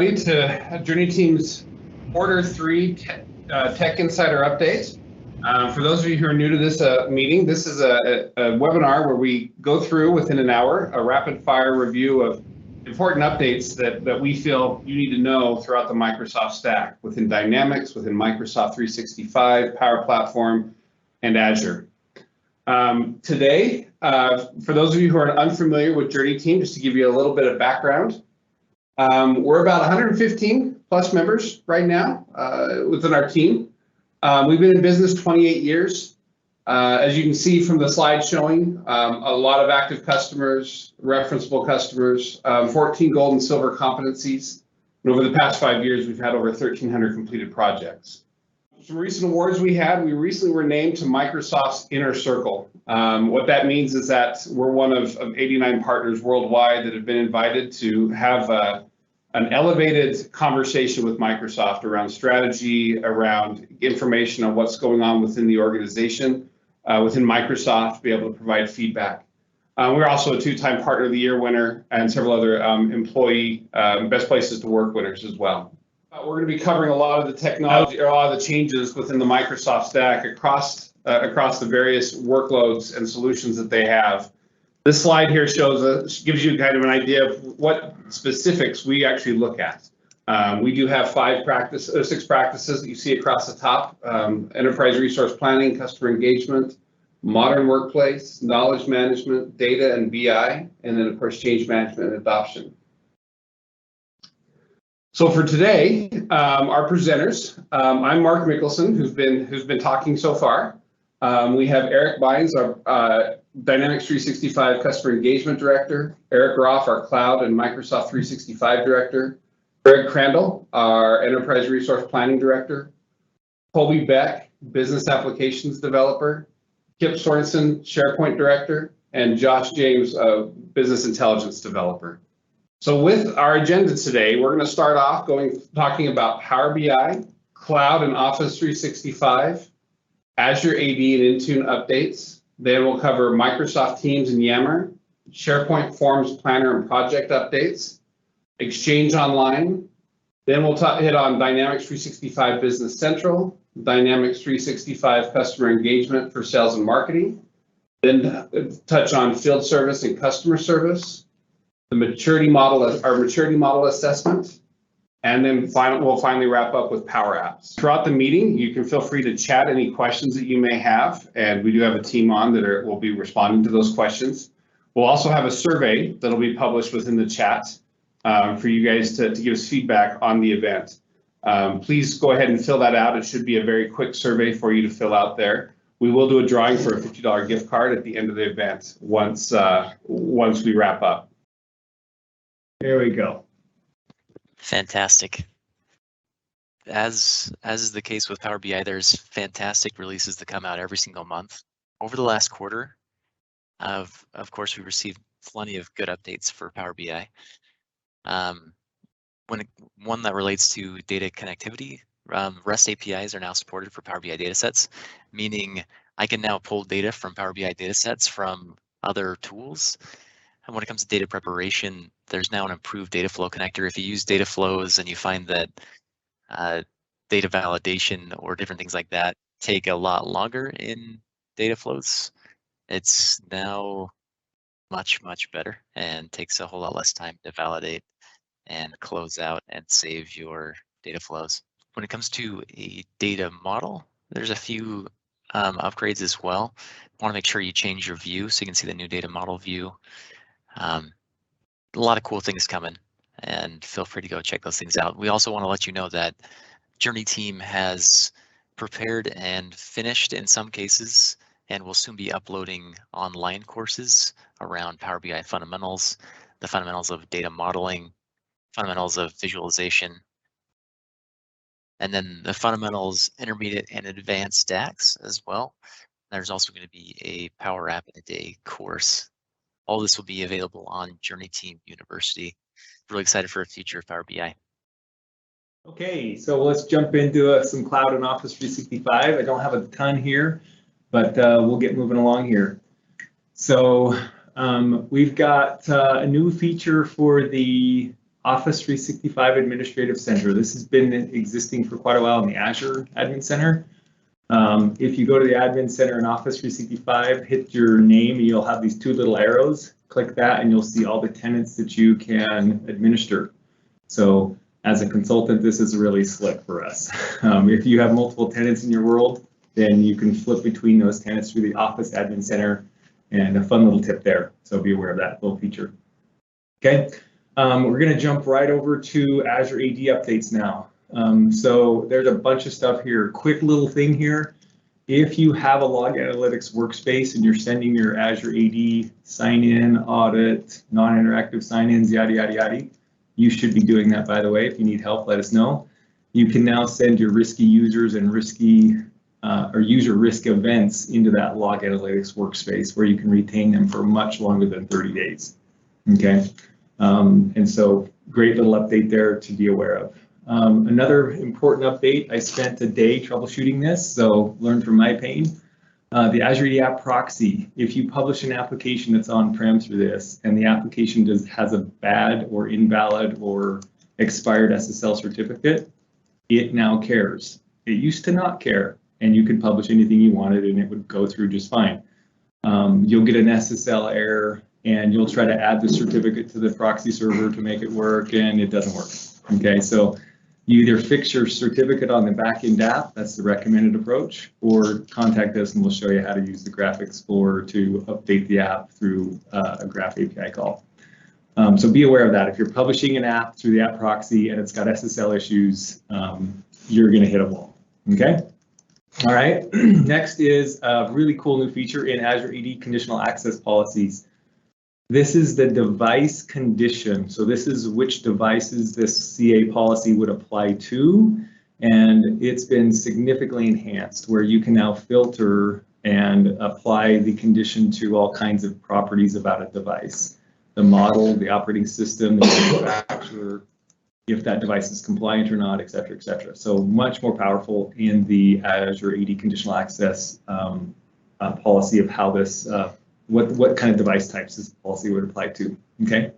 everybody to JourneyTEAM's Q3 Tech Insider Update. For those of you who are new to this meeting, this is a webinar where we go through within an hour a rapid fire review of important updates that we feel you need to know throughout the Microsoft stack within Dynamics, within Microsoft 365, Power Platform, and Azure. Today, for those of you who are unfamiliar with JourneyTEAM, just to give you a little bit of background, we're about 115 plus members right now within our team. We've been in business 28 years. As you can see from the slide showing, a lot of active customers, referenceable customers, 14 gold and silver competencies. And over the past 5 years, we've had over 1,300 completed projects. Some recent awards we recently were named to Microsoft's Inner Circle. What that means is that we're one of 89 partners worldwide that have been invited to have an elevated conversation with Microsoft around strategy, around information on what's going on within the organization, within Microsoft, be able to provide feedback. We're also a two-time Partner of the Year winner and several other employee best places to work winners as well. We're going to be covering a lot of the technology, or a lot of the changes within the Microsoft stack across the various workloads and solutions that they have. This slide here gives you kind of an idea of what specifics we actually look at. We do have 6 practices that you see across the top: enterprise resource planning, customer engagement, modern workplace, knowledge management, data and BI, and then of course change management and adoption. So for today, our presenters, I'm Mark Mickelson, who's been talking so far. We have Eric Bynes, our Dynamics 365 Customer Engagement Director, Eric Roth, our Cloud and Microsoft 365 Director, Greg Crandall, our Enterprise Resource Planning Director, Colby Beck, Business Applications Developer, Kip Sorensen, SharePoint Director, and Josh James, Business Intelligence Developer. So with our agenda today, we're going to start off talking about Power BI, Cloud and Office 365, Azure AD and Intune updates. Then we'll cover Microsoft Teams and Yammer, SharePoint Forms Planner and Project updates, Exchange Online. Then we'll hit on Dynamics 365 Business Central, Dynamics 365 Customer Engagement for Sales and Marketing. Then touch on Field Service and Customer Service, the maturity model, our maturity model assessment, and then we'll finally wrap up with Power Apps. Throughout the meeting, you can feel free to chat any questions that you may have, and we do have a team on that will be responding to those questions. We'll also have a survey that'll be published within the chat for you guys to give us feedback on the event. Please go ahead and fill that out. It should be a very quick survey for you to fill out there. We will do a drawing for a $50 gift card at the end of the event once we wrap up. There we go. Fantastic. As is the case with Power BI, there's fantastic releases that come out every single month. Over the last quarter, of course, we received plenty of good updates for Power BI. One that relates to data connectivity, REST APIs are now supported for Power BI datasets, meaning I can now pull data from Power BI datasets from other tools. And when it comes to data preparation, there's now an improved data flow connector. If you use data flows and you find that data validation or different things like that take a lot longer in data flows, it's now much, much better and takes a whole lot less time to validate and close out and save your data flows. When it comes to a data model, there's a few upgrades as well. Want to make sure you change your view so you can see the new data model view. A lot of cool things coming, and feel free to go check those things out. We also want to let you know that JourneyTEAM has prepared and finished in some cases, and will soon be uploading online courses around Power BI fundamentals, the fundamentals of data modeling, fundamentals of visualization, and then the fundamentals, intermediate and advanced stacks as well. There's also going to be a Power App in a Day course. All this will be available on JourneyTEAM University. Really excited for the future of Power BI. Okay, so let's jump into some Cloud and Office 365. I don't have a ton here, but we'll get moving along here. So we've got a new feature for the Office 365 Administrative Center. This has been existing for quite a while in the Azure Admin Center. If you go to the Admin Center in Office 365, hit your name, you'll have these two little arrows. Click that and you'll see all the tenants that you can administer. So as a consultant, this is really slick for us. If you have multiple tenants in your world, then you can flip between those tenants through the Office Admin Center, and a fun little tip there. So be aware of that little feature. Okay, we're going to jump right over to Azure AD updates now. So there's a bunch of stuff here. Quick little thing here. If you have a log analytics workspace and you're sending your Azure AD sign-in, audit, non-interactive sign-ins, yada, yada, yada, you should be doing that, by the way. If you need help, let us know. You can now send your risky users and risky or user risk events into that log analytics workspace where you can retain them for much longer than 30 days. Okay, and so great little update there to be aware of. Another important update, I spent a day troubleshooting this, so learn from my pain. The Azure AD App Proxy, if you publish an application that's on-prem through this and the application has a bad or invalid or expired SSL certificate, it now cares. It used to not care, and you could publish anything you wanted and it would go through just fine. You'll get an SSL error and you'll try to add the certificate to the proxy server to make it work, and it doesn't work. Okay, so you either fix your certificate on the backend app, that's the recommended approach, or contact us and we'll show you how to use the Graph Explorer to update the app through a Graph API call. So be aware of that. If you're publishing an app through the app proxy and it's got SSL issues, you're going to hit a wall. Okay. All right. Next is a really cool new feature in Azure AD conditional access policies. This is the device condition. So this is which devices this CA policy would apply to. And it's been significantly enhanced where you can now filter and apply the condition to all kinds of properties about a device. The model, the operating system, the manufacturer, if that device is compliant or not, et cetera, et cetera. So much more powerful in the Azure AD conditional access policy of how this, what kind of device types this policy would apply to, okay?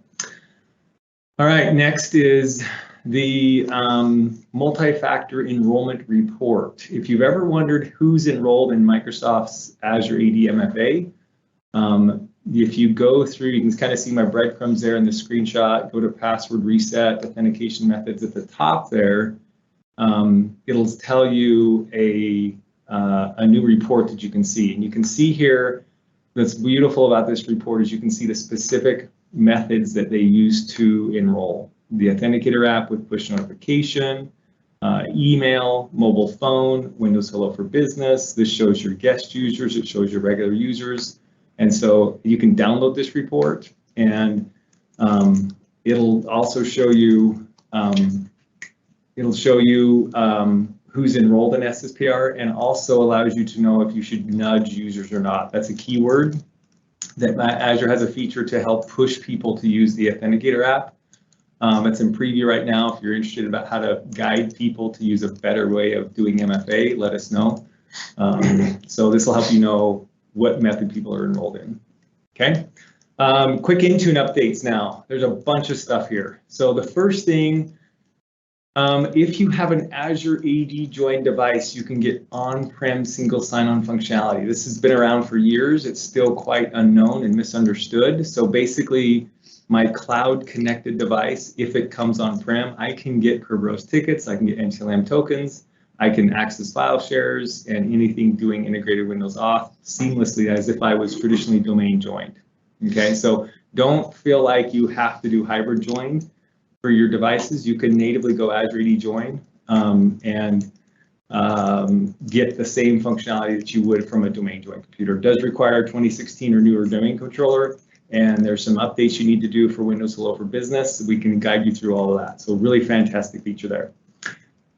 All right, next is the multi-factor enrollment report. If you've ever wondered who's enrolled in Microsoft's Azure AD MFA, if you go through, you can kind of see my breadcrumbs there in the screenshot, go to password reset, authentication methods at the top there. It'll tell you a new report that you can see. And you can see here, what's beautiful about this report is you can see the specific methods that they use to enroll. The Authenticator app with push notification, email, mobile phone, Windows Hello for Business. This shows your guest users, it shows your regular users. And so you can download this report, and it'll also show you who's enrolled in SSPR, and also allows you to know if you should nudge users or not. That's a keyword that Azure has a feature to help push people to use the Authenticator app. It's in preview right now. If you're interested about how to guide people to use a better way of doing MFA, let us know. So this will help you know what method people are enrolled in. Okay, quick Intune updates now. There's a bunch of stuff here. So the first thing, if you have an Azure AD joined device, you can get on-prem single sign-on functionality. This has been around for years. It's still quite unknown and misunderstood. So basically, my cloud connected device, if it comes on-prem, I can get Kerberos tickets, I can get NTLM tokens, I can access file shares and anything doing integrated Windows auth seamlessly as if I was traditionally domain joined. Okay, so don't feel like you have to do hybrid joined for your devices. You can natively go Azure AD join and get the same functionality that you would from a domain joined computer. It does require 2016 or newer domain controller, and there's some updates you need to do for Windows Hello for Business. We can guide you through all of that. So really fantastic feature there.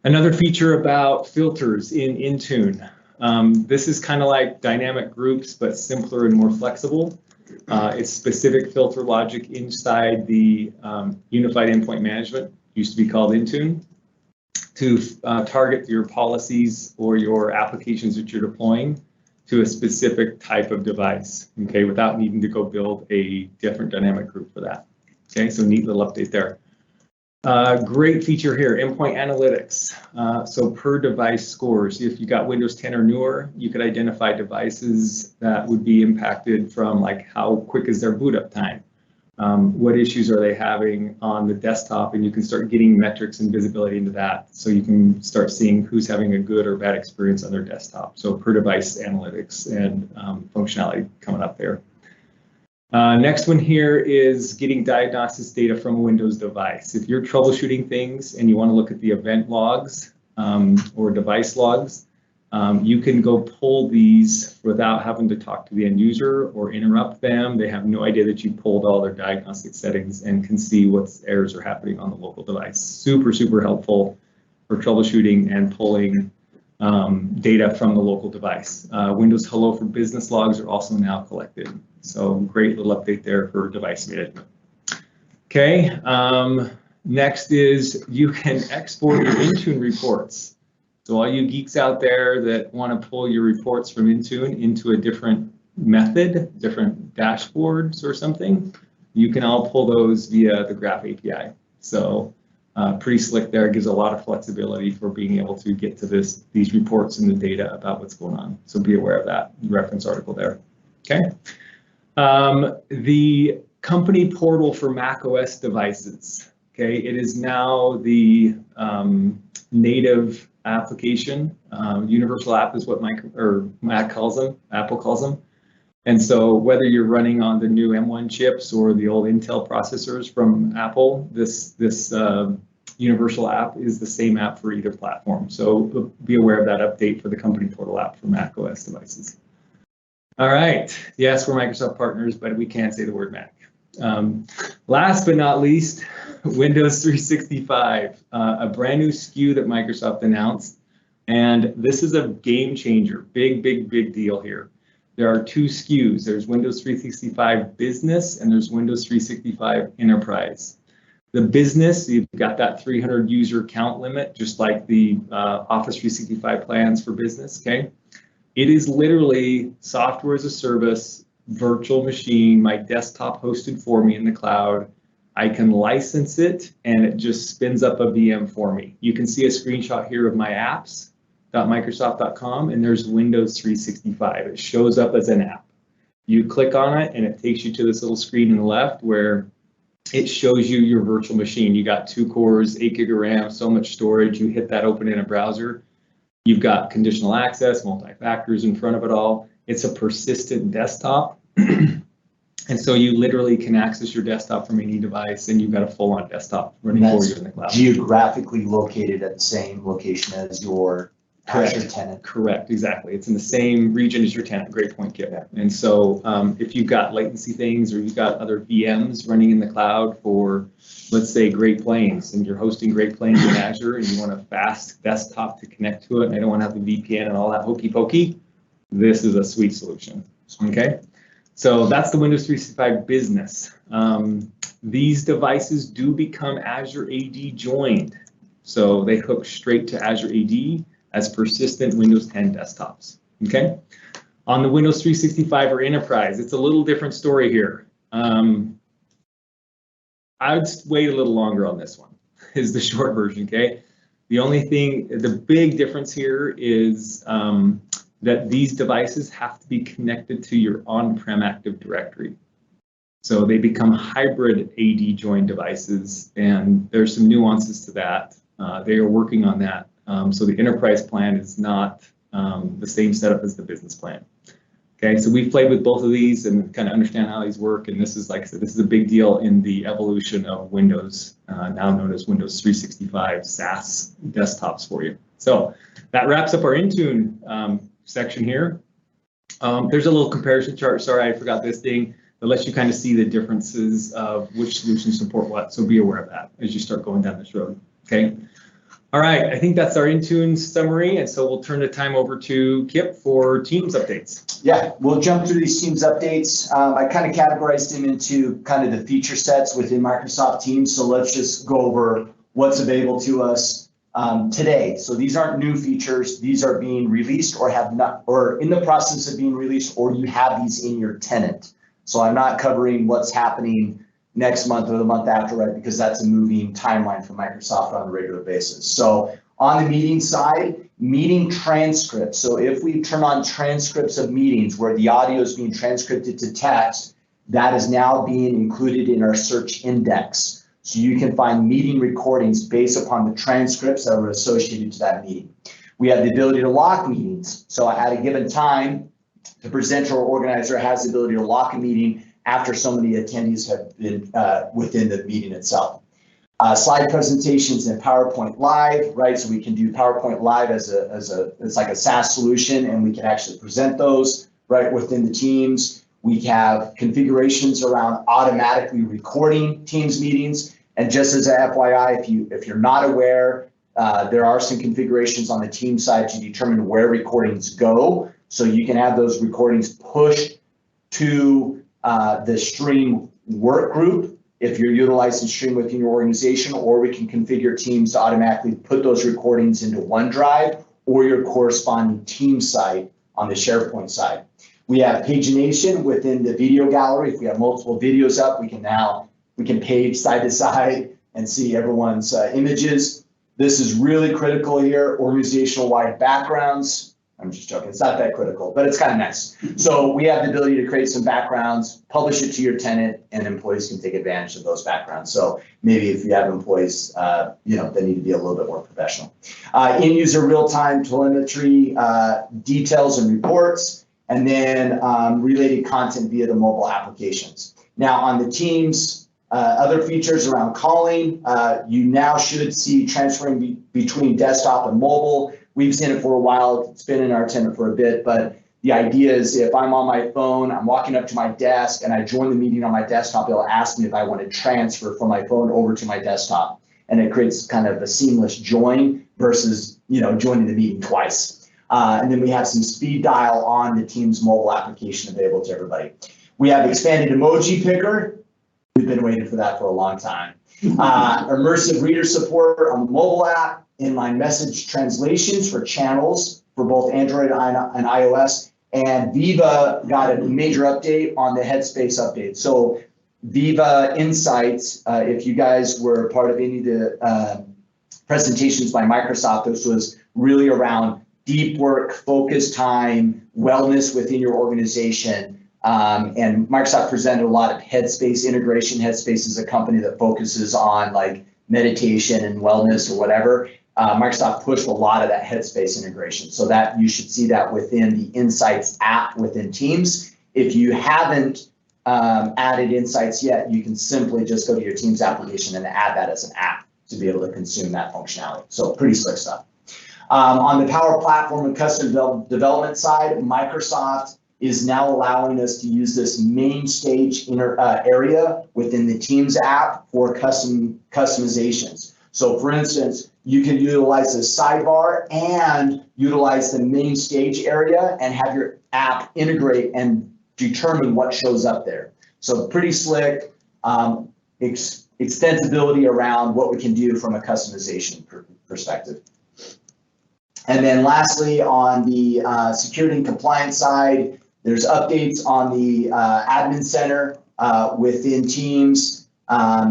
Another feature about filters in Intune. This is kind of like dynamic groups, but simpler and more flexible. It's specific filter logic inside the Unified Endpoint Management, used to be called Intune, to target your policies or your applications that you're deploying to a specific type of device, okay, without needing to go build a different dynamic group for that. Okay, so neat little update there. Great feature here, endpoint analytics. So per device scores, if you got Windows 10 or newer, you could identify devices that would be impacted from like how quick is their boot up time? What issues are they having on the desktop? And you can start getting metrics and visibility into that. So you can start seeing who's having a good or bad experience on their desktop. So per device analytics and functionality coming up there. Next one here is getting diagnostics data from a Windows device. If you're troubleshooting things and you want to look at the event logs or device logs, you can go pull these without having to talk to the end user or interrupt them. They have no idea that you pulled all their diagnostic settings and can see what errors are happening on the local device. Super, super helpful for troubleshooting and pulling data from the local device. Windows Hello for Business logs are also now collected. So great little update there for device management. Okay, next is you can export your Intune reports. So all you geeks out there that want to pull your reports from Intune into a different method, different dashboards or something, you can all pull those via the Graph API. So pretty slick there, gives a lot of flexibility for being able to get to these reports and the data about what's going on. So be aware of that reference article there. Okay. The company portal for Mac OS devices. Okay, it is now the native application. Universal app is what Mac calls them, Apple calls them. And so whether you're running on the new M1 chips or the old Intel processors from Apple, this Universal app is the same app for either platform. So be aware of that update for the company portal app for Mac OS devices. All right, yes, we're Microsoft partners, but we can't say the word Mac. Last but not least, Windows 365, a brand new SKU that Microsoft announced. And this is a game changer, big deal here. There are two SKUs. There's Windows 365 Business and there's Windows 365 Enterprise. The Business, you've got that 300 user count limit, just like the Office 365 plans for business, okay? It is literally software as a service, virtual machine, my desktop hosted for me in the cloud. I can license it and it just spins up a VM for me. You can see a screenshot here of my apps.microsoft.com and there's Windows 365. It shows up as an app. You click on it and it takes you to this little screen on the left where it shows you your virtual machine. You got 2 cores, 8 gig of RAM, so much storage. You hit that open in a browser. You've got conditional access, multi-factors in front of it all. It's a persistent desktop. And so you literally can access your desktop from any device and you've got a full-on desktop running for you in the cloud. Geographically located at the same location as your Azure tenant. Correct, exactly. It's in the same region as your tenant. Great point, Kip. Yeah. And so if you've got latency things or you've got other VMs running in the cloud for, let's say, Great Plains, and you're hosting Great Plains in Azure and you want a fast desktop to connect to it and I don't want to have the VPN and all that hokey pokey, this is a sweet solution. Okay, so that's the Windows 365 Business. These devices do become Azure AD joined. So they hook straight to Azure AD as persistent Windows 10 desktops, okay? On the Windows 365 or Enterprise, it's a little different story here. I would wait a little longer on this one, is the short version, okay? The only thing, the big difference here is that these devices have to be connected to your on-prem Active Directory. So they become hybrid AD joined devices, and there's some nuances to that. They are working on that. So the enterprise plan is not the same setup as the business plan. Okay, so we've played with both of these and kind of understand how these work. And this is, like I said, this is a big deal in the evolution of Windows, now known as Windows 365 SaaS desktops for you. So that wraps up our Intune section here. There's a little comparison chart. Sorry, I forgot this thing. That lets you kind of see the differences of which solutions support what. So be aware of that as you start going down this road. Okay. All right, I think that's our Intune summary, and so we'll turn the time over to Kip for Teams updates. Yeah, we'll jump through these Teams updates. I kind of categorized them into kind of the feature sets within Microsoft Teams, so let's just go over what's available to us today. So these aren't new features; these are being released or have not, or in the process of being released, or you have these in your tenant. So I'm not covering what's happening next month or the month after, right? Because that's a moving timeline for Microsoft on a regular basis. So on the meeting side, meeting transcripts. So if we turn on transcripts of meetings where the audio is being transcribed to text, that is now being included in our search index. So you can find meeting recordings based upon the transcripts that were associated to that meeting. We have the ability to lock meetings. So at a given time, the presenter or organizer has the ability to lock a meeting after so many attendees have been within the meeting itself. Slide presentations and PowerPoint Live, right? So we can do PowerPoint Live it's like a SaaS solution, and we can actually present those right within the Teams. We have configurations around automatically recording Teams meetings. And just as a FYI, if you're not aware, there are some configurations on the team side to determine where recordings go. So you can have those recordings pushed to the Stream work group if you're utilizing Stream within your organization, or we can configure Teams to automatically put those recordings into OneDrive or your corresponding team site on the SharePoint side. We have pagination within the video gallery. If we have multiple videos up, we can page side to side and see everyone's images. This is really critical here, organizational wide backgrounds. I'm just joking, it's not that critical, but it's kind of nice. So we have the ability to create some backgrounds, publish it to your tenant, and employees can take advantage of those backgrounds. So maybe if you have employees, they need to be a little bit more professional. In-user real-time telemetry, details and reports, and then related content via the mobile applications. Now on the Teams, other features around calling, you now should see transferring between desktop and mobile. We've seen it for a while. It's been in our tenant for a bit, but the idea is if I'm on my phone, I'm walking up to my desk and I join the meeting on my desktop, it'll ask me if I want to transfer from my phone over to my desktop. And it creates kind of a seamless join versus, joining the meeting twice. And then we have some speed dial on the Teams mobile application available to everybody. We have expanded emoji picker. We've been waiting for that for a long time. Immersive reader support on the mobile app, inline message translations for channels for both Android and iOS. And Viva got a major update on the Headspace update. So Viva Insights, if you guys were part of any of the presentations by Microsoft, this was really around deep work, focus time, wellness within your organization. And Microsoft presented a lot of Headspace integration. Headspace is a company that focuses on like meditation and wellness or whatever. Microsoft pushed a lot of that Headspace integration. So that you should see that within the Insights app within Teams. If you haven't added Insights yet, you can simply just go to your Teams application and add that as an app to be able to consume that functionality. So pretty slick stuff. On the Power Platform and custom development side, Microsoft is now allowing us to use this main stage area within the Teams app for customizations. So for instance, you can utilize the sidebar and utilize the main stage area and have your app integrate and determine what shows up there. So pretty slick extensibility around what we can do from a customization perspective. And then lastly, on the security and compliance side, there's updates on the admin center within Teams.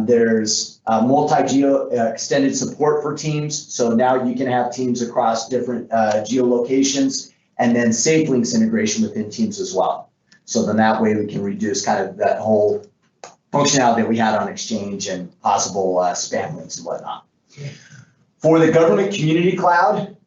There's multi-geo extended support for Teams. So now you can have Teams across different geolocations, and then safe links integration within Teams as well. So then that way we can reduce kind of that whole functionality that we had on Exchange and possible spam links and whatnot. For the government community cloud,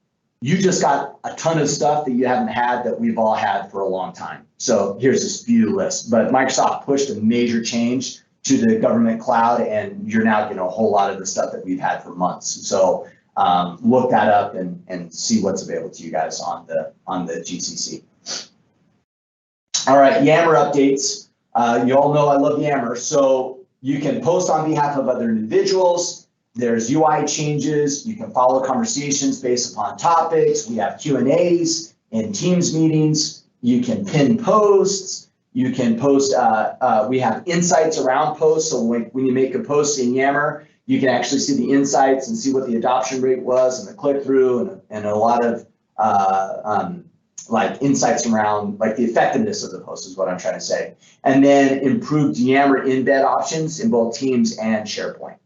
you just got a ton of stuff that you haven't had that we've all had for a long time. So here's this few list, but Microsoft pushed a major change to the government cloud, and you're now getting a whole lot of the stuff that we've had for months. So look that up and see what's available to you guys on the GCC. All right, Yammer updates. You all know I love Yammer. So you can post on behalf of other individuals. There's UI changes. You can follow conversations based upon topics. We have Q&As in Teams meetings. You can pin posts. You can post, we have insights around posts. So when you make a post in Yammer, you can actually see the insights and see what the adoption rate was and the click-through and a lot of like insights around like the effectiveness of the post is what I'm trying to say. And then improved Yammer embed options in both Teams and SharePoint.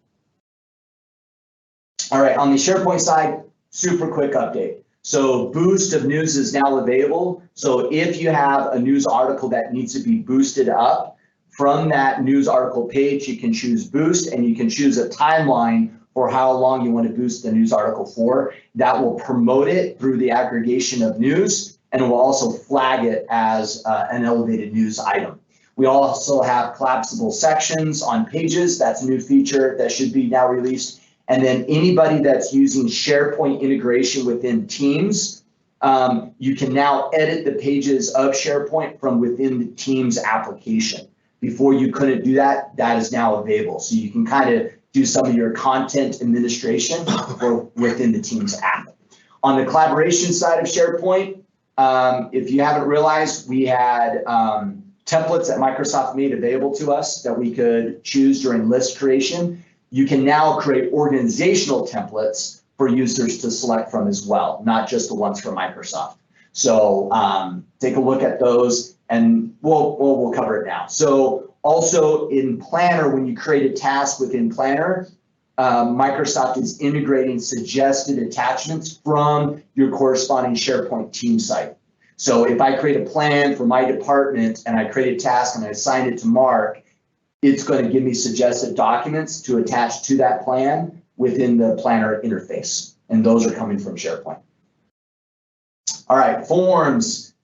All right, on the SharePoint side, super quick update. So boost of news is now available. So if you have a news article that needs to be boosted up, from that news article page, you can choose boost and you can choose a timeline for how long you want to boost the news article for. That will promote it through the aggregation of news, and it will also flag it as an elevated news item. We also have collapsible sections on pages. That's a new feature that should be now released. And then anybody that's using SharePoint integration within Teams, you can now edit the pages of SharePoint from within the Teams application. Before you couldn't do that, that is now available. So you can kind of do some of your content administration within the Teams app. On the collaboration side of SharePoint, if you haven't realized, we had templates that Microsoft made available to us that we could choose during list creation. You can now create organizational templates for users to select from as well, not just the ones from Microsoft. So take a look at those, and we'll cover it now. So also in Planner, when you create a task within Planner, Microsoft is integrating suggested attachments from your corresponding SharePoint team site. So if I create a plan for my department and I create a task and I assign it to Mark, it's going to give me suggested documents to attach to that plan within the Planner interface. And those are coming from SharePoint. All right, forms.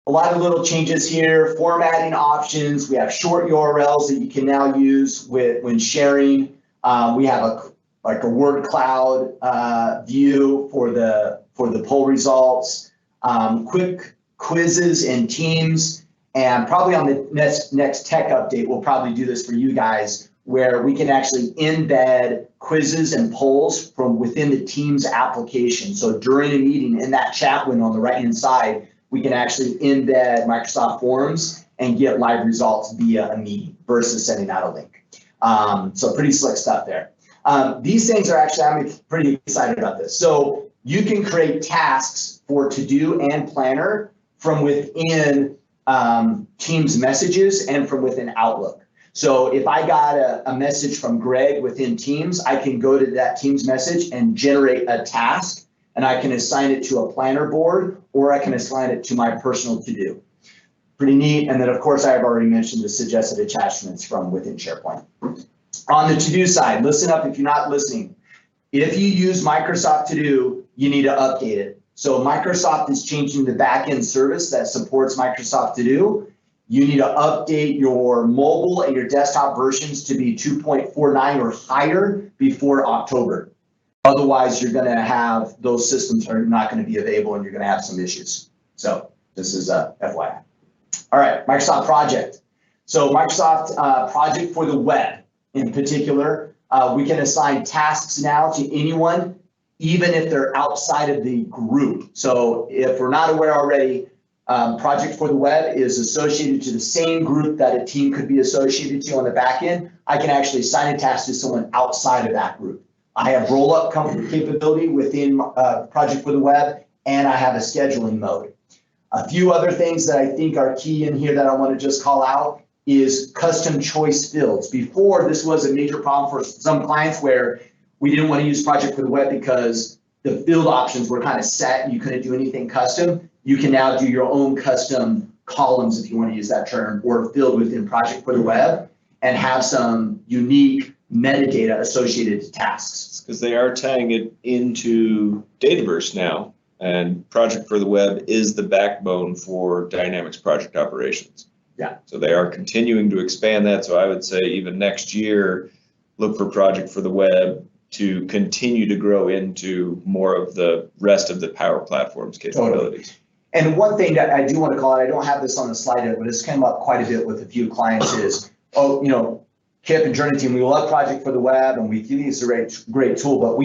A lot of little changes here. Formatting options. We have short URLs that you can now use when sharing. We have a word cloud view for the poll results. Quick quizzes in Teams. And probably on the next tech update, we'll probably do this for you guys, where we can actually embed quizzes and polls from within the Teams application. So during a meeting, in that chat window on the right-hand side, we can actually embed Microsoft Forms and get live results via a meeting versus sending out a link. So pretty slick stuff there. These things are actually, I'm pretty excited about this. So you can create tasks for To-Do and Planner from within Teams messages and from within Outlook. So if I got a message from Greg within Teams, I can go to that Teams message and generate a task, and I can assign it to a planner board, or I can assign it to my personal to-do. Pretty neat. And then of course, I've already mentioned the suggested attachments from within SharePoint. On the to-do side, listen up if you're not listening. If you use Microsoft To-Do, you need to update it. So Microsoft is changing the backend service that supports Microsoft To-Do. You need to update your mobile and your desktop versions to be 2.49 or higher before October. Otherwise, you're going to have those systems are not going to be available and you're going to have some issues. So this is a FYI. All right, Microsoft Project. So Microsoft Project for the web in particular, we can assign tasks now to anyone, even if they're outside of the group. So if we're not aware already, Project for the Web is associated to the same group that a team could be associated to on the back end. I can actually assign a task to someone outside of that group. I have roll-up capability within Project for the Web, and I have a scheduling mode. A few other things that I think are key in here that I want to just call out is custom choice fields. Before, this was a major problem for some clients where we didn't want to use Project for the Web because the field options were kind of set and you couldn't do anything custom. You can now do your own custom columns, if you want to use that term, or field within Project for the Web and have some unique metadata associated to tasks. Because they are tying it into Dataverse now, and Project for the Web is the backbone for Dynamics project operations. Yeah. So they are continuing to expand that. So I would say even next year, look for Project for the Web to continue to grow into more of the rest of the Power Platform's capabilities. Totally. And one thing that I do want to call out, I don't have this on the slide yet, but it's come up quite a bit with a few clients is, oh, you know, Kip and JourneyTEAM, we love Project for the Web and we think it's a great tool, but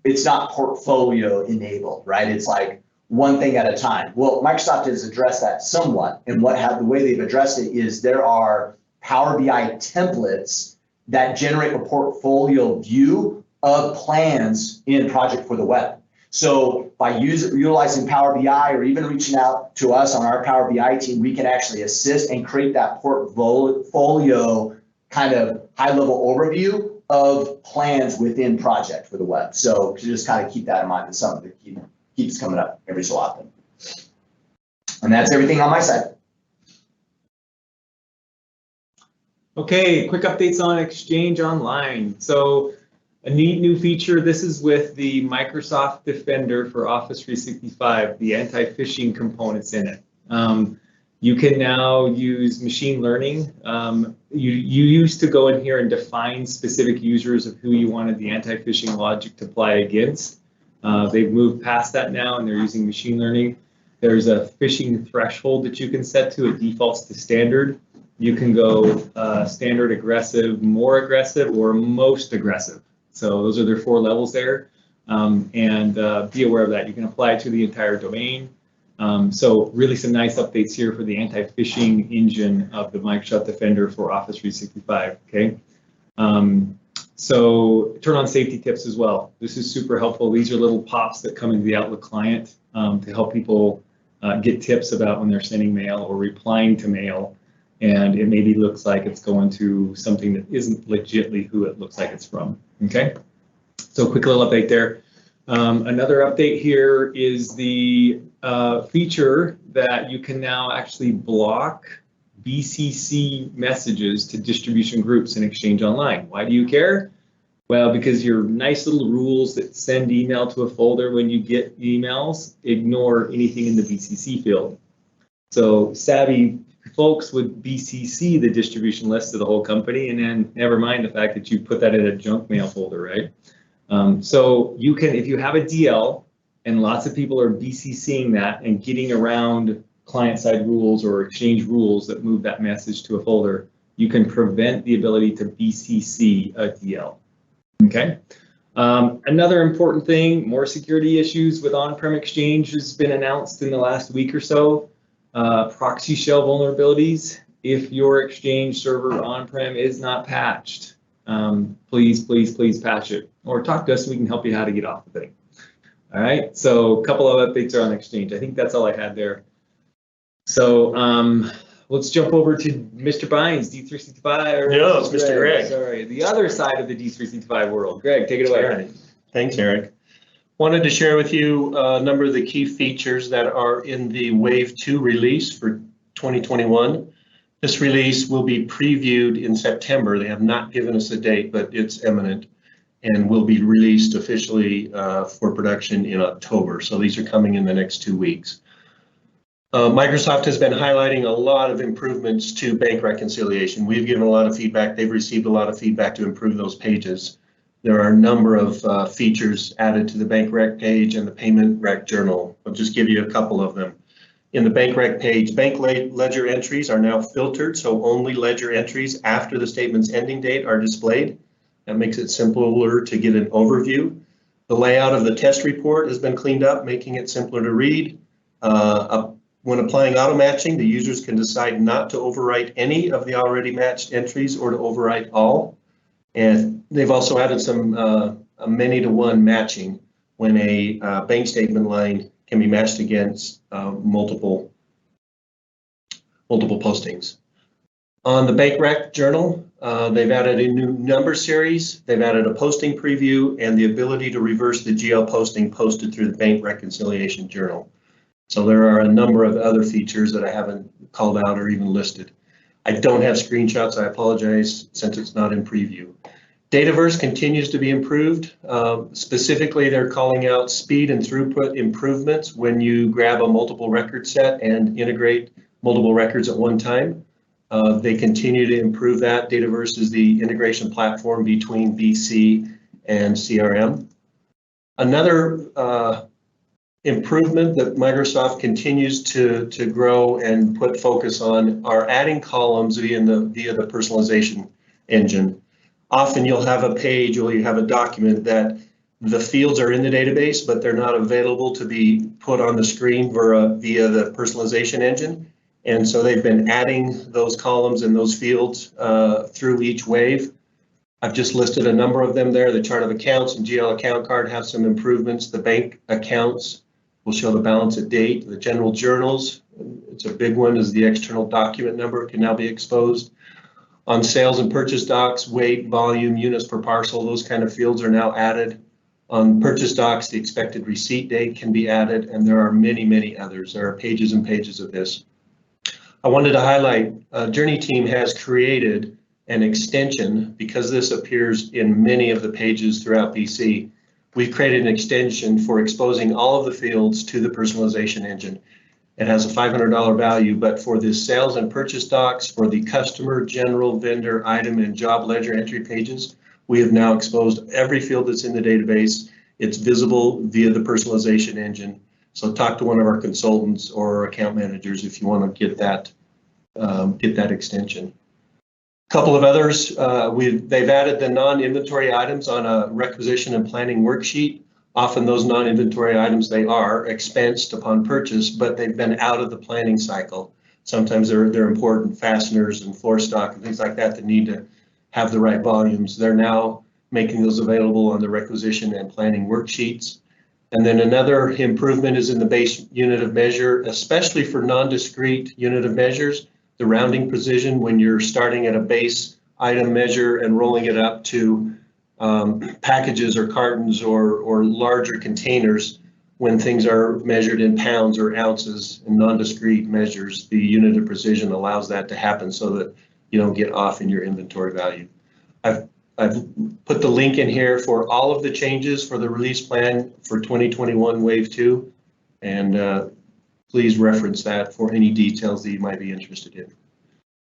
it's not portfolio enabled, right? It's like one thing at a time. Well, Microsoft has addressed that somewhat, and the way they've addressed it is there are Power BI templates that generate a portfolio view of plans in Project for the Web. So by utilizing Power BI or even reaching out to us on our Power BI team, we can actually assist and create that portfolio kind of high-level overview of plans within project for the web. So to just kind of keep that in mind, it's something that keeps coming up every so often. And that's everything on my side. Okay, quick updates on Exchange Online. So a neat new feature, this is with the Microsoft Defender for Office 365, the anti-phishing components in it. You can now use machine learning. You used to go in here and define specific users of who you wanted the anti-phishing logic to apply against. They've moved past that now and they're using machine learning. There's a phishing threshold that you can set to. It defaults to standard. You can go standard, aggressive, more aggressive, or most aggressive. So those are their 4 levels there. And be aware of that. You can apply it to the entire domain. So really some nice updates here for the anti-phishing engine of the Microsoft Defender for Office 365, okay? So turn on safety tips as well. This is super helpful. These are little pops that come into the Outlook client to help people get tips about when they're sending mail or replying to mail. And it maybe looks like it's going to something that isn't legitly who it looks like it's from, okay? So quick little update there. Another update here is the feature that you can now actually block BCC messages to distribution groups in Exchange Online. Why do you care? Well, because your nice little rules that send email to a folder when you get emails ignore anything in the BCC field. So savvy folks would BCC the distribution list of the whole company, and then never mind the fact that you put that in a junk mail folder, right? So you can, if you have a DL and lots of people are BCCing that and getting around client-side rules or Exchange rules that move that message to a folder, you can prevent the ability to BCC a DL, okay? Another important thing, more security issues with on-prem Exchange has been announced in the last week or so. Proxy shell vulnerabilities. If your Exchange server on-prem is not patched, please patch it, or talk to us so we can help you how to get off the thing. All right, so a couple of updates are on Exchange. I think that's all I had there. So let's jump over to Mr. Bynes, D365. No, it's Mr. Greg. Sorry, the other side of the D365 world. Greg, take it away. Right. Thanks, Eric. Wanted to share with you a number of the key features that are in the Wave 2 release for 2021. This release will be previewed in September. They have not given us a date, but it's imminent and will be released officially for production in October. So these are coming in the next 2 weeks. Microsoft has been highlighting a lot of improvements to bank reconciliation. We've given a lot of feedback. They've received a lot of feedback to improve those pages. There are a number of features added to the bank rec page and the payment rec journal. I'll just give you a couple of them. In the bank rec page, bank ledger entries are now filtered, so only ledger entries after the statement's ending date are displayed. That makes it simpler to get an overview. The layout of the test report has been cleaned up, making it simpler to read. When applying auto matching, the users can decide not to overwrite any of the already matched entries or to overwrite all. And they've also added some a many-to-one matching when a bank statement line can be matched against multiple postings. On the bank rec journal, they've added a new number series, they've added a posting preview, and the ability to reverse the GL posting posted through the bank reconciliation journal. So there are a number of other features that I haven't called out or even listed. I don't have screenshots, I apologize, since it's not in preview. Dataverse continues to be improved. Specifically, they're calling out speed and throughput improvements when you grab a multiple record set and integrate multiple records at one time. They continue to improve that. Dataverse is the integration platform between BC and CRM. Another improvement that Microsoft continues to grow and put focus on are adding columns via the personalization engine. Often you'll have a page or you have a document that the fields are in the database, but they're not available to be put on the screen via the personalization engine. And so they've been adding those columns and those fields through each wave. I've just listed a number of them there. The chart of accounts and GL account card have some improvements. The bank accounts will show the balance at date. The general journals, it's a big one, is the external document number can now be exposed. On sales and purchase docs, weight, volume, units per parcel, those kind of fields are now added. On purchase docs, the expected receipt date can be added, and there are many, many others. There are pages and pages of this. I wanted to highlight, JourneyTEAM has created an extension, because this appears in many of the pages throughout BC. We've created an extension for exposing all of the fields to the personalization engine. It has a $500 value, but for the sales and purchase docs, for the customer, general, vendor, item, and job ledger entry pages, we have now exposed every field that's in the database. It's visible via the personalization engine. So talk to one of our consultants or account managers if you want to get that extension. Couple of others, they've added the non-inventory items on a requisition and planning worksheet. Often those non-inventory items, they are expensed upon purchase, but they've been out of the planning cycle. Sometimes they're important fasteners and floor stock and things like that that need to have the right volumes. They're now making those available on the requisition and planning worksheets. And then another improvement is in the base unit of measure, especially for non-discrete unit of measures. The rounding precision when you're starting at a base item measure and rolling it up to packages or cartons or larger containers, when things are measured in pounds or ounces in non-discrete measures, the unit of precision allows that to happen so that you don't get off in your inventory value. I've put the link in here for all of the changes for the release plan for 2021 Wave 2, and please reference that for any details that you might be interested in.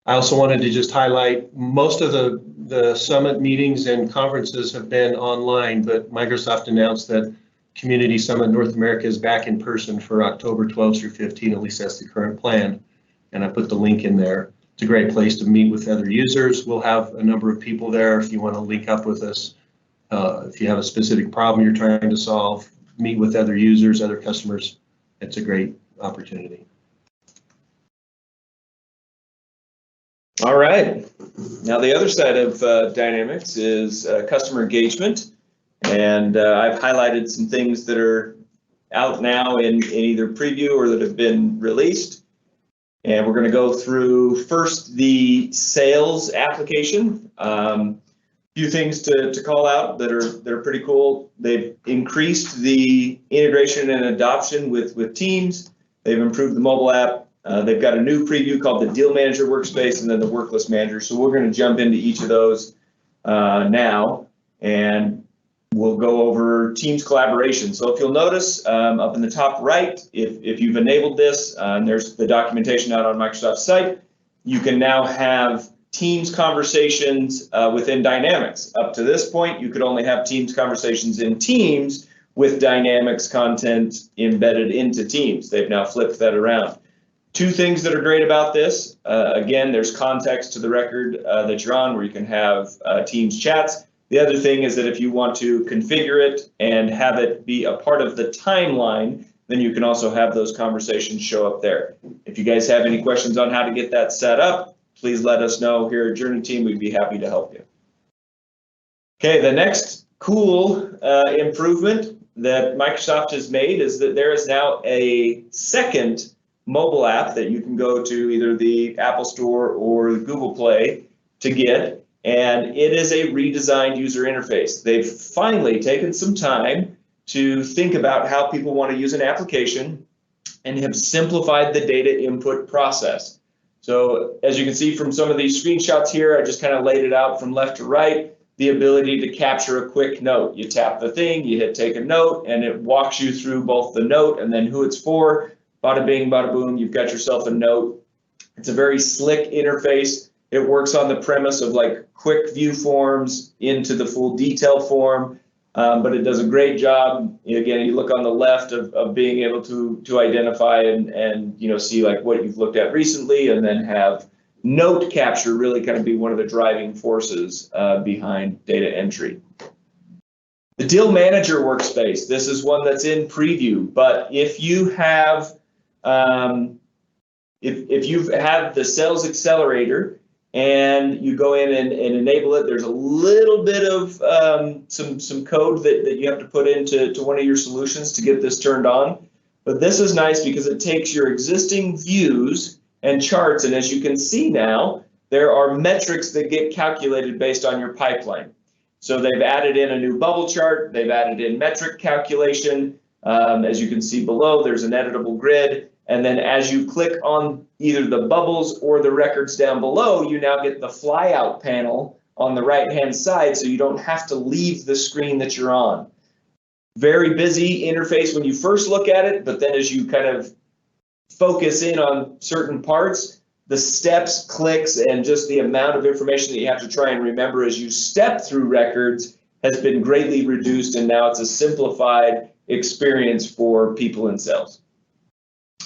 I also wanted to just highlight most of the summit meetings and conferences have been online, but Microsoft announced that Community Summit North America is back in person for October 12th through 15th, at least that's the current plan. And I put the link in there. It's a great place to meet with other users. We'll have a number of people there if you want to link up with us. If you have a specific problem you're trying to solve, meet with other users, other customers. It's a great opportunity. All right. Now the other side of Dynamics is customer engagement. And I've highlighted some things that are out now in either preview or that have been released. And we're going to go through first the sales application. Few things to call out that are pretty cool. They've increased the integration and adoption with Teams. They've improved the mobile app. They've got a new preview called the Deal Manager Workspace and then the Worklist Manager. So we're going to jump into each of those now, and we'll go over Teams collaboration. So if you'll notice up in the top right, if you've enabled this, there's the documentation out on Microsoft's site, you can now have Teams conversations within Dynamics. Up to this point, you could only have Teams conversations in Teams with Dynamics content embedded into Teams. They've now flipped that around. Two things that are great about this. Again, there's context to the record that you're on where you can have Teams chats. The other thing is that if you want to configure it and have it be a part of the timeline, then you can also have those conversations show up there. If you guys have any questions on how to get that set up, please let us know here at JourneyTEAM. We'd be happy to help you. Okay, the next cool improvement that Microsoft has made is that there is now a second mobile app that you can go to either the Apple Store or the Google Play to get, and it is a redesigned user interface. They've finally taken some time to think about how people want to use an application and have simplified the data input process. So as you can see from some of these screenshots here, I just kind of laid it out from left to right, the ability to capture a quick note. You tap the thing, you hit take a note, and it walks you through both the note and then who it's for. Bada bing, bada boom, you've got yourself a note. It's a very slick interface. It works on the premise of like quick view forms into the full detail form, but it does a great job. Again, you look on the left of being able to identify and see like what you've looked at recently, and then have note capture really kind of be one of the driving forces behind data entry. The Deal Manager Workspace, this is one that's in preview, but if you have if you've had the Sales Accelerator and you go in and enable it. There's a little bit of some code that you have to put into one of your solutions to get this turned on. But this is nice because it takes your existing views and charts, and as you can see now, there are metrics that get calculated based on your pipeline. So they've added in a new bubble chart, they've added in metric calculation. As you can see below, there's an editable grid. And then as you click on either the bubbles or the records down below, you now get the flyout panel on the right-hand side, so you don't have to leave the screen that you're on. Very busy interface when you first look at it, but then as you kind of focus in on certain parts, the steps, clicks, and just the amount of information that you have to try and remember as you step through records has been greatly reduced, and now it's a simplified experience for people in sales.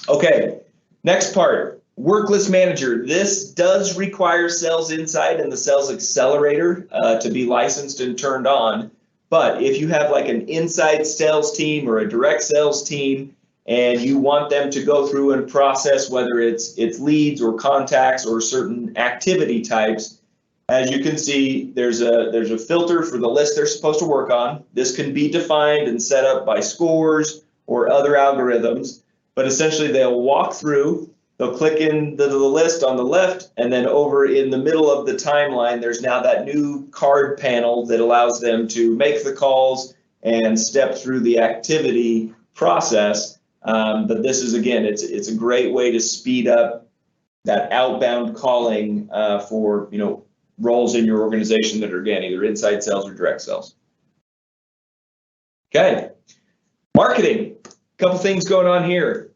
Okay, next part, Worklist Manager. This does require Sales Insight and the Sales Accelerator to be licensed and turned on. But if you have like an inside sales team or a direct sales team, and you want them to go through and process whether it's leads or contacts or certain activity types, as you can see, there's a filter for the list they're supposed to work on. This can be defined and set up by scores or other algorithms. But essentially they'll walk through, they'll click in the list on the left, and then over in the middle of the timeline, there's now that new card panel that allows them to make the calls and step through the activity process. But this is, again, it's a great way to speed up that outbound calling for roles in your organization that are, again, either inside sales or direct sales. Okay, marketing. Couple things going on here.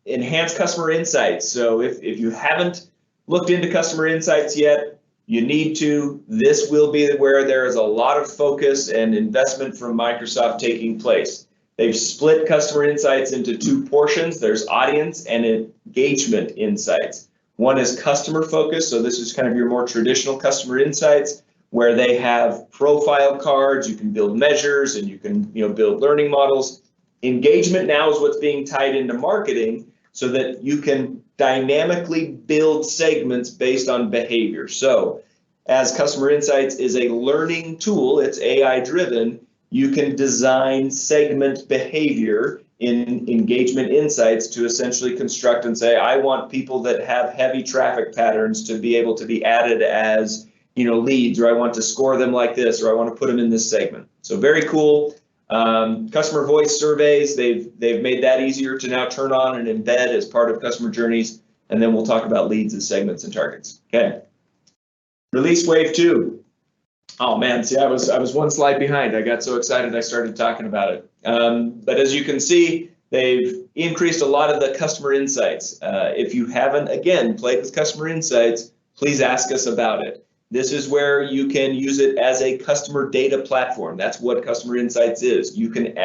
Enhanced customer insights. So if you haven't looked into customer insights yet, you need to. This will be where there is a lot of focus and investment from Microsoft taking place. They've split customer insights into two portions. There's audience and engagement insights. One is customer focused. So this is kind of your more traditional customer insights, where they have profile cards, you can build measures, and you can build learning models. Engagement now is what's being tied into marketing so that you can dynamically build segments based on behavior. So as Customer Insights is a learning tool, it's AI driven, you can design segment behavior in Engagement Insights to essentially construct and say, I want people that have heavy traffic patterns to be able to be added as leads, or I want to score them like this, or I want to put them in this segment. So very cool. Customer voice surveys, they've made that easier to now turn on and embed as part of customer journeys. And then we'll talk about leads as segments and targets. Okay. Release Wave 2. Oh man, see, I was one slide behind. I got so excited I started talking about it. But as you can see, they've increased a lot of the customer insights. If you haven't, again, played with customer insights, please ask us about it. This is where you can use it as a customer data platform. That's what Customer Insights is. You can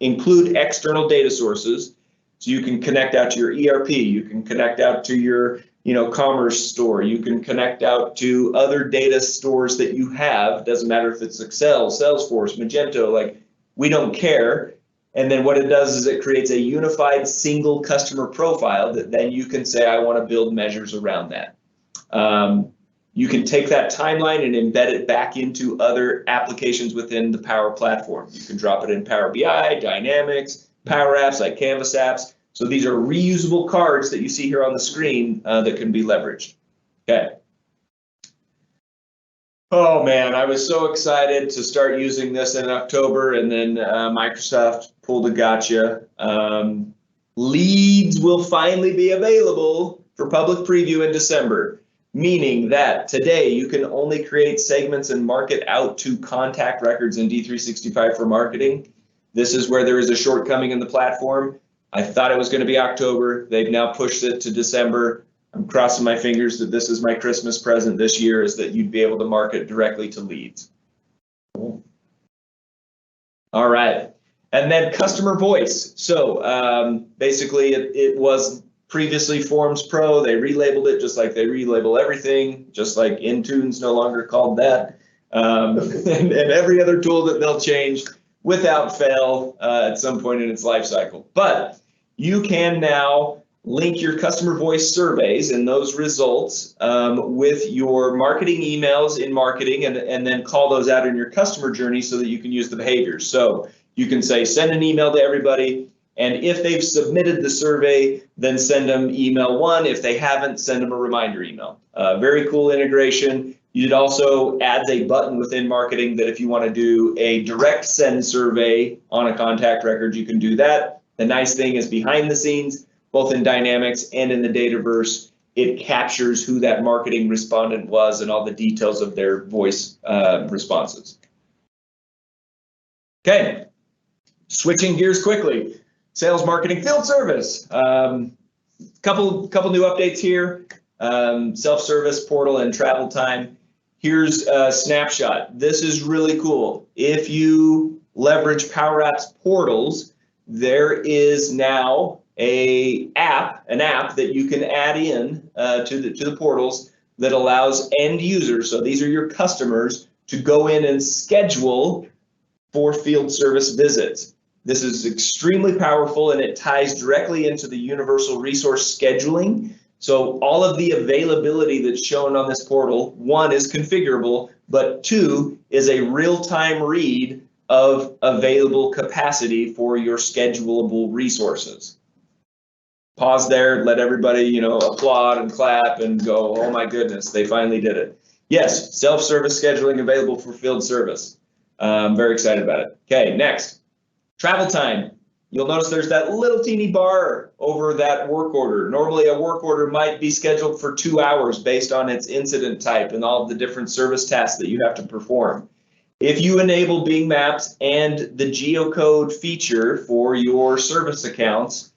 include external data sources, so you can connect out to your ERP, you can connect out to your commerce store, you can connect out to other data stores that you have. Doesn't matter if it's Excel, Salesforce, Magento, like we don't care. And then what it does is it creates a unified single customer profile that then you can say, I want to build measures around that. You can take that timeline and embed it back into other applications within the Power Platform. You can drop it in Power BI, Dynamics, Power Apps like Canvas apps. So these are reusable cards that you see here on the screen that can be leveraged. Okay. Oh man, I was so excited to start using this in October, and then Microsoft pulled a gotcha. Leads will finally be available for public preview in December. Meaning that today you can only create segments and market out to contact records in D365 for marketing. This is where there is a shortcoming in the platform. I thought it was going to be October. They've now pushed it to December. I'm crossing my fingers that this is my Christmas present this year, is that you'd be able to market directly to leads. Cool. All right. And then customer voice. So basically it was previously Forms Pro. They relabeled it just like they relabel everything, just like Intune's no longer called that. And every other tool that they'll change without fail at some point in its life cycle. But you can now link your customer voice surveys and those results with your marketing emails in marketing, and then call those out in your customer journey so that you can use the behaviors. So you can say, send an email to everybody, and if they've submitted the survey, then send them email 1. If they haven't, send them a reminder email. Very cool integration. It also adds a button within marketing that if you want to do a direct send survey on a contact record, you can do that. The nice thing is behind the scenes, both in Dynamics and in the Dataverse, it captures who that marketing respondent was and all the details of their voice responses. Okay, switching gears quickly. Sales, marketing, field service. Couple new updates here. Self-service portal and travel time. Here's a snapshot. This is really cool. If you leverage Power Apps portals, there is now an app that you can add in to the portals that allows end users, so these are your customers, to go in and schedule for field service visits. This is extremely powerful, and it ties directly into the universal resource scheduling. So all of the availability that's shown on this portal, 1 is configurable, but 2 is a real-time read of available capacity for your schedulable resources. Pause there, let everybody, applaud and clap and go, oh my goodness, they finally did it. Yes, self-service scheduling available for field service. I'm very excited about it. Okay, next. Travel time. You'll notice there's that little teeny bar over that work order. Normally a work order might be scheduled for 2 hours based on its incident type and all of the different service tasks that you have to perform. If you enable Bing Maps and the geocode feature for your service accounts,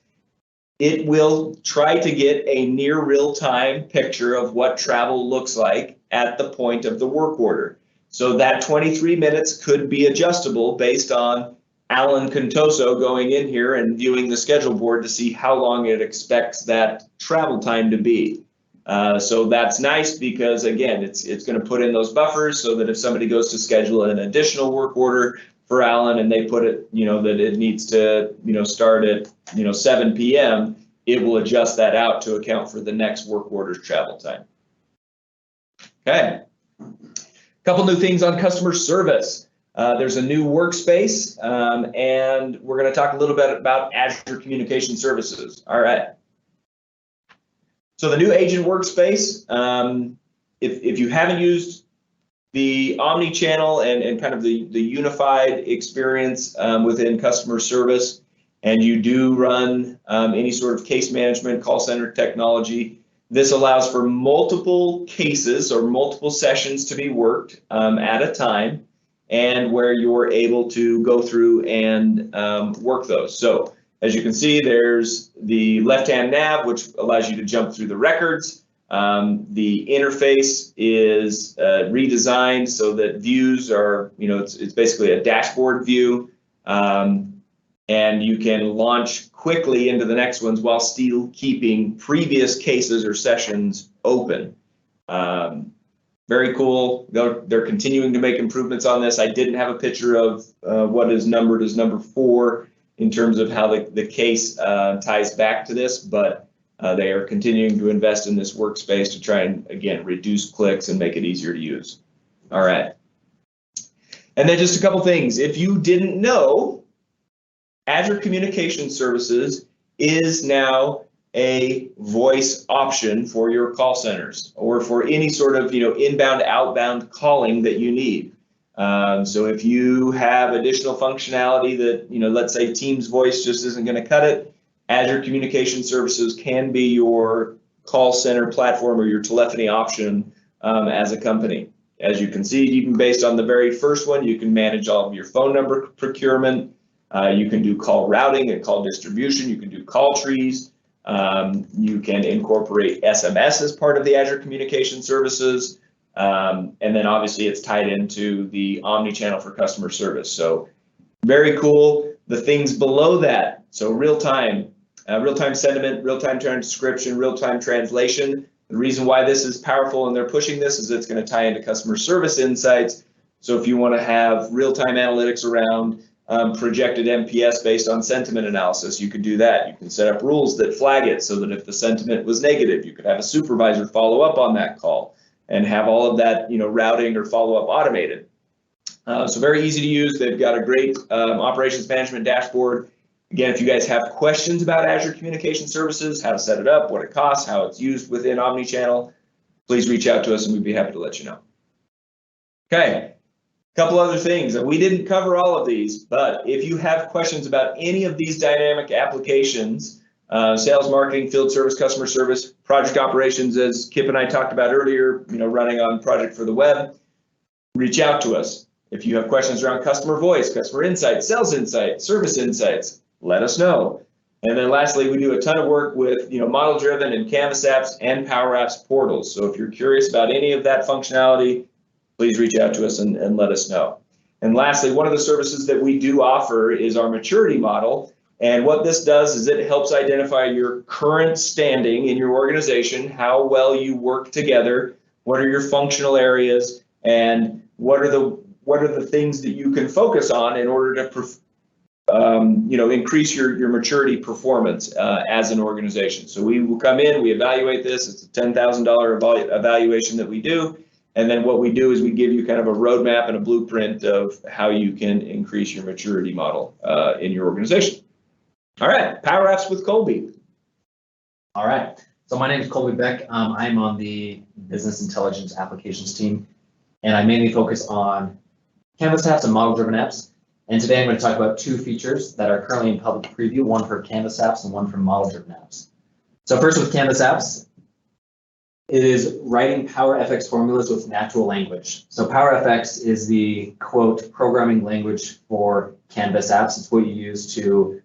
it will try to get a near real-time picture of what travel looks like at the point of the work order. So that 23 minutes could be adjustable based on Alan Contoso going in here and viewing the schedule board to see how long it expects that travel time to be. So that's nice because, again, it's going to put in those buffers so that if somebody goes to schedule an additional work order for Alan and they put it, that it needs to, start at, 7 p.m., it will adjust that out to account for the next work order's travel time. Okay. Couple new things on customer service. There's a new Workspace, and we're going to talk a little bit about Azure Communication Services. All right. So the new Agent Workspace, if you haven't used the Omnichannel and kind of the unified experience within customer service, and you do run any sort of case management, call center technology, this allows for multiple cases or multiple sessions to be worked at a time, and where you're able to go through and work those. So as you can see, there's the left-hand nav, which allows you to jump through the records. The interface is redesigned so that views are, it's basically a dashboard view, and you can launch quickly into the next ones while still keeping previous cases or sessions open. Very cool. They're continuing to make improvements on this. I didn't have a picture of what is numbered as number 4 in terms of how the case ties back to this, but they are continuing to invest in this workspace to try and, again, reduce clicks and make it easier to use. All right. And then just a couple things. If you didn't know, Azure Communication Services is now a voice option for your call centers or for any sort of inbound, outbound calling that you need. So if you have additional functionality that let's say Teams voice just isn't going to cut it, Azure Communication Services can be your call center platform or your telephony option as a company. As you can see, even based on the very first one, you can manage all of your phone number procurement. You can do call routing and call distribution. You can do call trees. You can incorporate SMS as part of the Azure Communication Services. And then obviously it's tied into the Omnichannel for customer service. So very cool. The things below that, so real-time sentiment, real-time transcription, real-time translation. The reason why this is powerful and they're pushing this is it's going to tie into customer service insights. So if you want to have real-time analytics around projected NPS based on sentiment analysis. You could do that. You can set up rules that flag it so that if the sentiment was negative, you could have a supervisor follow up on that call and have all of that, routing or follow-up automated. So very easy to use. They've got a great operations management dashboard. Again, if you guys have questions about Azure Communication Services, how to set it up, what it costs, how it's used within Omnichannel, please reach out to us and we'd be happy to let you know. Okay, a couple other things. We didn't cover all of these, but if you have questions about any of these dynamic applications, sales, marketing, field service, customer service, project operations, as Kip and I talked about earlier, running on project for the web, reach out to us. If you have questions around customer voice, customer insights, sales insights, service insights, let us know. And then lastly, we do a ton of work with model driven and Canvas apps and Power Apps portals. So if you're curious about any of that functionality, please reach out to us and let us know. And lastly, one of the services that we do offer is our maturity model. And what this does is it helps identify your current standing in your organization, how well you work together, what are your functional areas, and what are the things that you can focus on in order to increase your maturity performance as an organization. So we will come in, we evaluate this. It's a $10,000 evaluation that we do. And then what we do is we give you kind of a roadmap and a blueprint of how you can increase your maturity model in your organization. All right, Power Apps with Colby. All right, so my name is Colby Beck. I'm on the Business Intelligence Applications team, and I mainly focus on Canvas apps and model-driven apps. And today I'm going to talk about two features that are currently in public preview, one for Canvas apps and one for model-driven apps. So first with Canvas apps, it is writing PowerFX formulas with natural language. So PowerFX is the, quote, programming language for Canvas apps. It's what you use to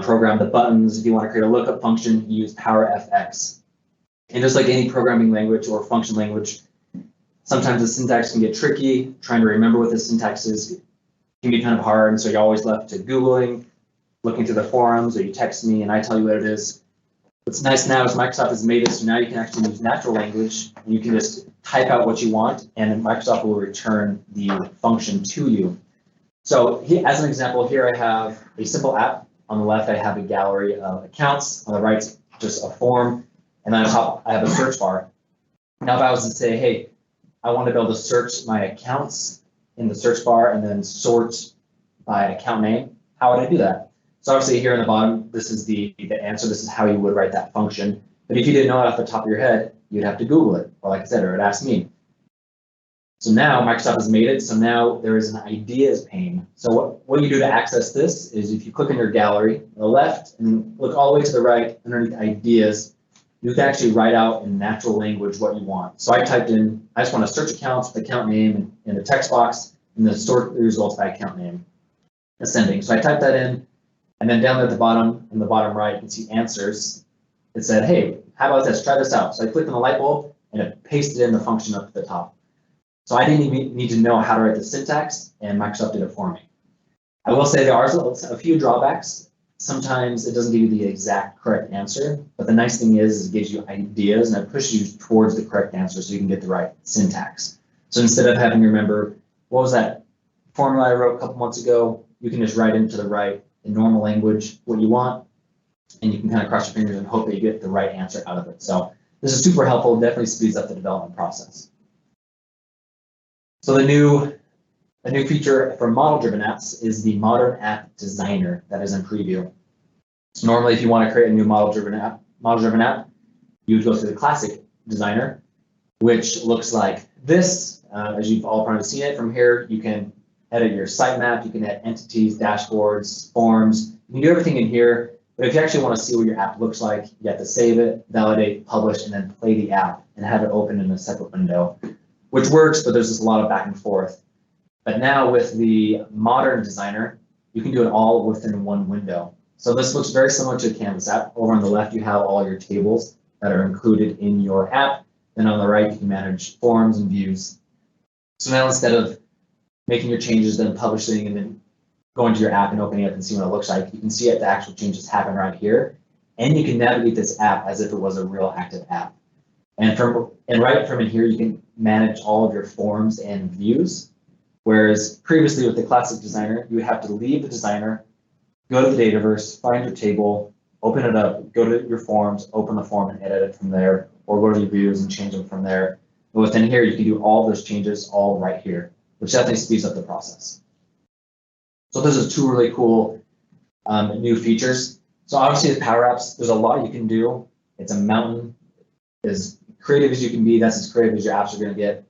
program the buttons. If you want to create a lookup function, you use PowerFX. And just like any programming language or function language, sometimes the syntax can get tricky. Trying to remember what the syntax is can be kind of hard, and so you're always left to Googling, looking through the forums, or you text me and I tell you what it is. What's nice now is Microsoft has made it so now you can actually use natural language, and you can just type out what you want, and then Microsoft will return the function to you. So as an example, here I have a simple app. On the left, I have a gallery of accounts. On the right, just a form, and then on top, I have a search bar. Now, if I was to say, hey, I want to be able to search my accounts in the search bar and then sort by account name, how would I do that? So obviously here in the bottom, this is the answer. This is how you would write that function. But if you didn't know it off the top of your head, you'd have to Google it, or like I said, or it asked me. So now Microsoft has made it, so now there is an ideas pane. So what you do to access this is if you click on your gallery on the left and look all the way to the right underneath ideas, you can actually write out in natural language what you want. So I typed in, I just want to search accounts with account name in the text box and then sort the results by account name, ascending. So I typed that in, and then down there at the bottom, in the bottom right, you can see answers. It said, hey, how about this? Try this out. So I clicked on the light bulb and it pasted in the function up at the top. So I didn't even need to know how to write the syntax, and Microsoft did it for me. I will say there are a few drawbacks. Sometimes it doesn't give you the exact correct answer, but the nice thing is it gives you ideas and it pushes you towards the correct answer so you can get the right syntax. So instead of having to remember, what was that formula I wrote a couple months ago, you can just write into the right, in normal language, what you want, and you can kind of cross your fingers and hope that you get the right answer out of it. So this is super helpful, definitely speeds up the development process. So a new feature for model-driven apps is the Modern App Designer that is in preview. So normally, if you want to create a new model-driven app, you would go through the classic designer, which looks like this. As you've all probably seen it from here, you can edit your sitemap, you can add entities, dashboards, forms. You can do everything in here. But if you actually want to see what your app looks like, you have to save it, validate, publish, and then play the app and have it open in a separate window, which works, but there's just a lot of back and forth. But now with the modern designer, you can do it all within one window. So this looks very similar to a Canvas app. Over on the left, you have all your tables that are included in your app. Then on the right, you can manage forms and views. So now instead of making your changes, then publishing, and then going to your app and opening it up and seeing what it looks like, you can see it, the actual changes happen right here. And you can navigate this app as if it was a real active app. And right from in here, you can manage all of your forms and views. Whereas previously with the classic designer, you would have to leave the designer, go to the Dataverse, find your table, open it up, go to your forms, open the form and edit it from there, or go to your views and change them from there. But within here, you can do all those changes all right here, which definitely speeds up the process. So those are two really cool new features. So obviously with Power Apps, there's a lot you can do. It's a mountain. As creative as you can be, that's as creative as your apps are going to get.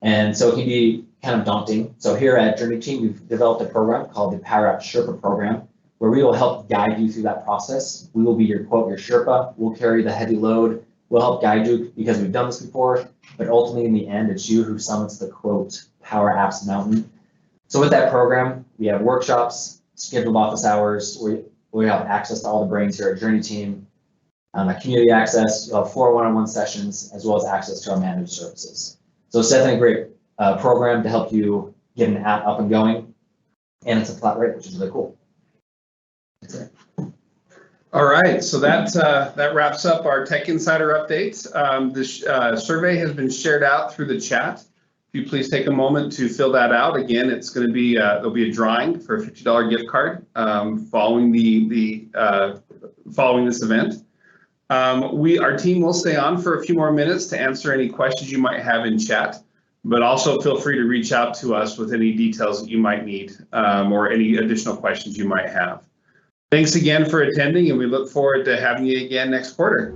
And so it can be kind of daunting. So here at JourneyTEAM, we've developed a program called the Power Apps Sherpa program, where we will help guide you through that process. We will be your quote, your Sherpa. We'll carry the heavy load. We'll help guide you because we've done this before, but ultimately in the end, it's you who summits the quote Power Apps mountain. So with that program, we have workshops, scheduled office hours, we have access to all the brains here at JourneyTEAM, community access, 4 one-on-one sessions, as well as access to our managed services. So it's definitely a great program to help you get an app up and going, and it's a flat rate, which is really cool. That's it. All right, so that wraps up our Tech Insider updates. The survey has been shared out through the chat. If you please take a moment to fill that out. Again, it's going to be there'll be a drawing for a $50 gift card following following this event. Our team will stay on for a few more minutes to answer any questions you might have in chat, but also feel free to reach out to us with any details that you might need or any additional questions you might have. Thanks again for attending, and we look forward to having you again next quarter.